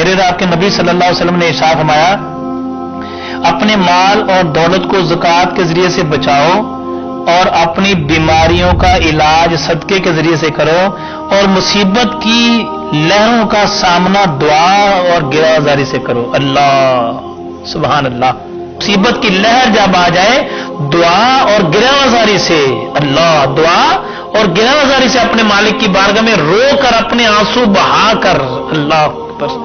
میرے آپ کے نبی صلی اللہ علیہ وسلم نے ارشاد فرمایا اپنے مال اور دولت کو زکوٰۃ کے ذریعے سے بچاؤ اور اپنی بیماریوں کا علاج صدقے کے ذریعے سے کرو اور مصیبت کی لہروں کا سامنا دعا اور گراوزاری سے کرو۔ اللہ سبحان اللہ، مصیبت کی لہر جب آ جائے دعا اور گراوزاری سے، اللہ دعا اور گراوزاری سے اپنے مالک کی بارگاہ میں رو کر اپنے آنسو بہا کر۔ اللہ اکبر۔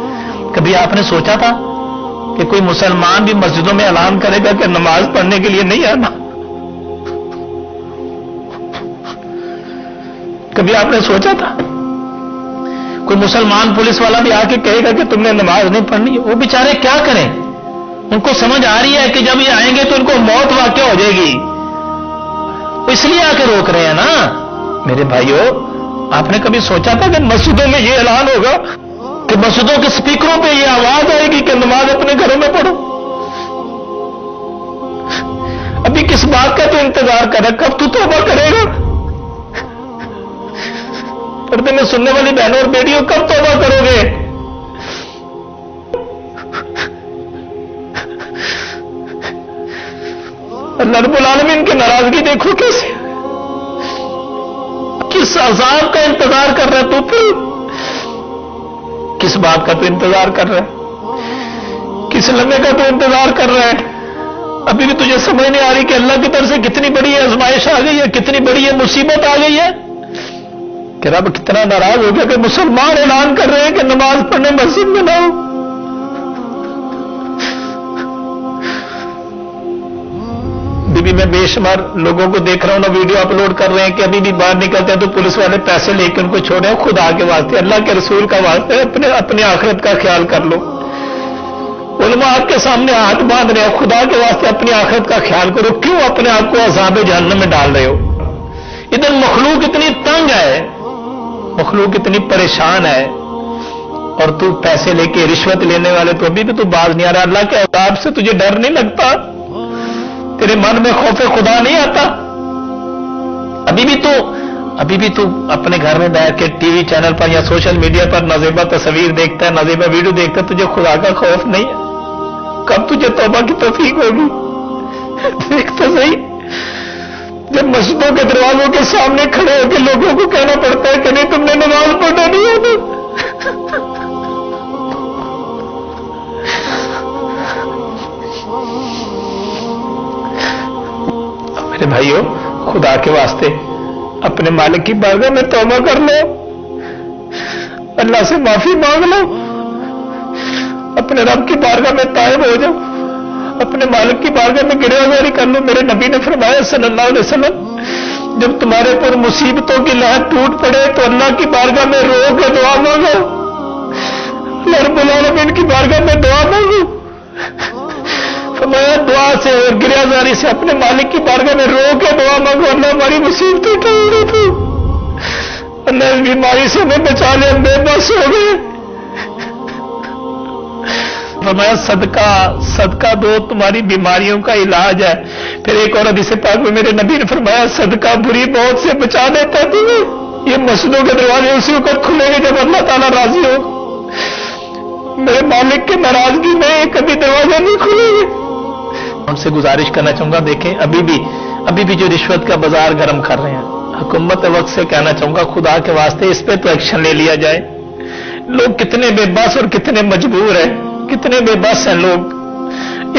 کبھی آپ نے سوچا تھا کہ کوئی مسلمان بھی مسجدوں میں اعلان کرے گا کہ نماز پڑھنے کے لیے نہیں آنا؟ کبھی آپ نے سوچا تھا کوئی مسلمان پولیس والا بھی آ کے کہے گا کہ تم نے نماز نہیں پڑھنی؟ وہ بیچارے کیا کریں؟ ان کو سمجھ آ رہی ہے کہ جب یہ آئیں گے تو ان کو موت واقع ہو جائے گی، وہ اس لیے آ کے روک رہے ہیں نا۔ میرے بھائیوں، آپ نے کبھی سوچا تھا کہ مسجدوں میں یہ اعلان ہوگا کہ مسجدوں کے سپیکروں پہ یہ آواز آئے گی کہ نماز اپنے گھروں میں پڑھو؟ ابھی کس بات کا تو انتظار کر رہا؟ کب تو توبہ کرے گا؟ پردے میں سننے والی بہنوں اور بیٹیوں، کب توبہ کرو گے؟ اللہ رب العالمین کی ناراضگی دیکھو کیسے، کس عذاب کا انتظار کر رہا ہے تو؟ پھر کس بات کا تو انتظار کر رہا ہے؟ کس لمحے کا تو انتظار کر رہا ہے؟ ابھی بھی تجھے سمجھ نہیں آ رہی کہ اللہ کی طرف سے کتنی بڑی آزمائش آ گئی ہے، کتنی بڑی ہے مصیبت آ گئی ہے کہ رب کتنا ناراض ہو گیا کہ مسلمان اعلان کر رہے ہیں کہ نماز پڑھنے مسجد میں نہ ہو۔ ابھی میں بے شمار لوگوں کو دیکھ رہا ہوں نا، ویڈیو اپلوڈ کر رہے ہیں کہ ابھی بھی باہر نکلتے ہیں تو پولیس والے پیسے لے کے ان کو چھوڑے۔ خدا کے واسطے، اللہ کے رسول کا واسطے، اپنے آخرت کا خیال کر لو۔ علماء آپ کے سامنے ہاتھ باندھ رہے ہیں، خدا کے واسطے اپنی آخرت کا خیال کرو۔ کیوں اپنے آپ کو عذاب جہنم میں ڈال رہے ہو؟ ادھر مخلوق اتنی تنگ ہے، مخلوق اتنی پریشان ہے، اور تو پیسے لے کے رشوت لینے والے تو ابھی بھی تو باز نہیں آ رہا۔ اللہ کے عذاب سے تجھے ڈر نہیں لگتا؟ تیرے من میں خوف خدا نہیں آتا؟ ابھی بھی تو اپنے گھر میں بیٹھ کے ٹی وی چینل پر یا سوشل میڈیا پر نازیبہ تصویر دیکھتا ہے، نازیبہ ویڈیو دیکھتا ہے، تجھے خدا کا خوف نہیں ہے؟ کب تجھے توبہ کی توفیق ہوگی؟ دیکھ تو صحیح، جب مسجدوں کے دروازوں کے سامنے کھڑے ہو کے لوگوں کو کہنا پڑتا ہے کہ نہیں تم نے نماز پڑھنا نہیں آتا۔ میرے بھائیوں، خدا کے واسطے اپنے مالک کی بارگاہ میں توبہ کر لو، اللہ سے معافی مانگ لو، اپنے رب کی بارگاہ میں تائب ہو جاؤ، اپنے مالک کی بارگاہ میں گریباں کر لو۔ میرے نبی نے فرمایا صلی اللہ علیہ وسلم، جب تمہارے پر مصیبتوں کی لہر ٹوٹ پڑے تو اللہ کی بارگاہ میں رو کے دعا مانگو، اللہ رب العالمین کی بارگاہ میں دعا مانگو۔ فرمایا دعا سے اور گریباں سے اپنے مالک کی بارگاہ میں رو کے دعا مانگو، اللہ ہماری مصیبتیں ٹوٹ رہی تھی، اللہ اس بیماری سے ہمیں بچا لے، ہم بے بس ہو گئے۔ فرمایا صدقہ دو، تمہاری بیماریوں کا علاج ہے۔ پھر ایک اور حدیث پاک میں میرے نبی نے فرمایا صدقہ بری موت سے بچا دیتا ہے تمہیں۔ یہ مسجدوں کے دروازے اسی وقت کھلیں گے جب اللہ تعالیٰ راضی ہو۔ میرے مالک کے ناراضگی میں کبھی دروازے نہیں کھلیں گے۔ ان سے گزارش کرنا چاہوں گا، دیکھیں ابھی بھی جو رشوت کا بازار گرم کر رہے ہیں، حکومت وقت سے کہنا چاہوں گا خدا کے واسطے اس پہ تو ایکشن لے لیا جائے۔ لوگ کتنے بے بس اور کتنے مجبور ہیں، کتنے بے بس ہیں لوگ۔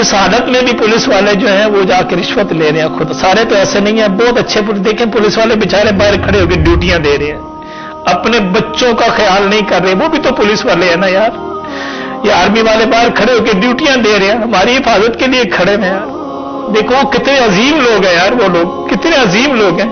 اس حالت میں بھی پولیس والے جو ہیں وہ جا کے رشوت لے رہے ہیں۔ خود سارے تو ایسے نہیں ہیں، بہت اچھے دیکھیں پولیس والے بیچارے باہر کھڑے ہو کے ڈیوٹیاں دے رہے ہیں، اپنے بچوں کا خیال نہیں کر رہے، وہ بھی تو پولیس والے ہیں نا یار۔ یہ آرمی والے باہر کھڑے ہو کے ڈیوٹیاں دے رہے ہیں، ہماری حفاظت کے لیے کھڑے ہیں یار۔ دیکھو کتنے عظیم لوگ ہیں یار، وہ لوگ کتنے عظیم لوگ ہیں۔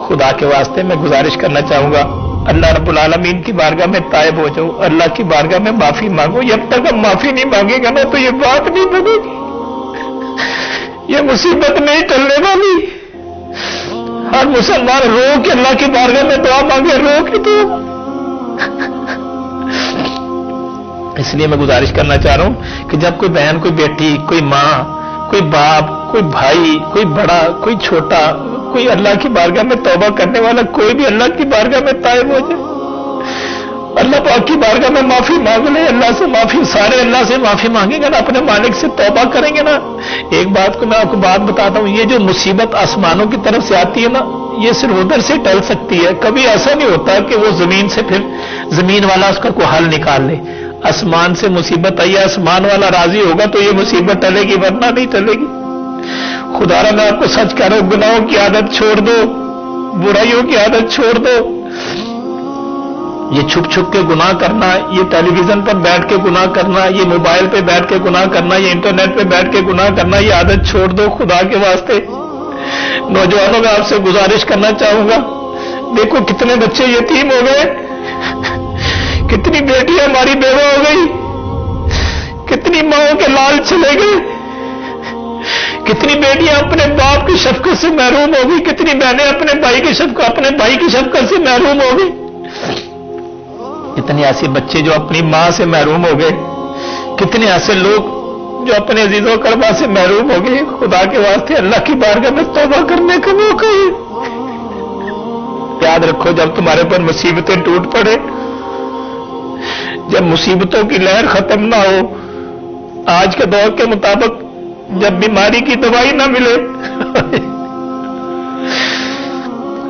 خدا کے واسطے میں گزارش کرنا چاہوں گا، اللہ رب العالمین کی بارگاہ میں تائب ہو جاؤ، اللہ کی بارگاہ میں معافی مانگو۔ جب تک ہم معافی نہیں مانگے گا نا تو یہ بات نہیں بنے گی، یہ مصیبت نہیں ٹلنے والی۔ ہر مسلمان رو کے اللہ کی بارگاہ میں دعا مانگے، رو کے تو۔ اس لیے میں گزارش کرنا چاہ رہا ہوں کہ جب کوئی بہن، کوئی بیٹی، کوئی ماں، کوئی باپ، کوئی بھائی، کوئی بڑا، کوئی چھوٹا، کوئی اللہ کی بارگاہ میں توبہ کرنے والا، کوئی بھی اللہ کی بارگاہ میں تائب ہو جائے اللہ پاک کی بارگاہ میں معافی مانگ لیں، اللہ سے معافی، سارے اللہ سے معافی مانگیں گے نا، اپنے مالک سے توبہ کریں گے نا۔ ایک بات کو میں آپ کو بات بتاتا ہوں، یہ جو مصیبت آسمانوں کی طرف سے آتی ہے نا، یہ صرف ادھر سے ٹل سکتی ہے، کبھی ایسا نہیں ہوتا کہ وہ زمین سے پھر زمین والا اس کا کوئی حل نکال لے۔ آسمان سے مصیبت آئی ہے، آسمان والا راضی ہوگا تو یہ مصیبت ٹلے گی، ورنہ نہیں ٹلے گی۔ خدا را میں آپ کو سچ کہہ رہا ہوں، گناہوں کی عادت چھوڑ دو، برائیوں کی عادت چھوڑ دو۔ یہ چھپ چھپ کے گناہ کرنا، یہ ٹیلی ویژن پر بیٹھ کے گناہ کرنا، یہ موبائل پہ بیٹھ کے گناہ کرنا، یہ انٹرنیٹ پہ بیٹھ کے گناہ کرنا، یہ عادت چھوڑ دو خدا کے واسطے۔ نوجوانوں میں آپ سے گزارش کرنا چاہوں گا، دیکھو کتنے بچے یتیم ہو گئے، کتنی بیٹیاں ہماری بیوہ ہو گئی، کتنی ماؤں کے لال چلے گئے، کتنی بیٹیاں اپنے باپ کی شفقت سے محروم ہو گئی، کتنی بہنیں اپنے بھائی کی شفقت سے محروم ہو گئی، کتنے ایسے بچے جو اپنی ماں سے محروم ہو گئے، کتنے ایسے لوگ جو اپنے عزیز و اقربا سے محروم ہو گئے۔ خدا کے واسطے اللہ کی بارگاہ میں توبہ کرنے کا موقع ہے۔ یاد رکھو، جب تمہارے پر مصیبتیں ٹوٹ پڑے، جب مصیبتوں کی لہر ختم نہ ہو، آج کے دور کے مطابق جب بیماری کی دوائی نہ ملے،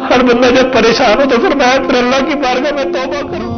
ہر بندہ جب پریشان ہو تو فرمایا پھر اللہ کی بارگاہ میں توبہ کرو۔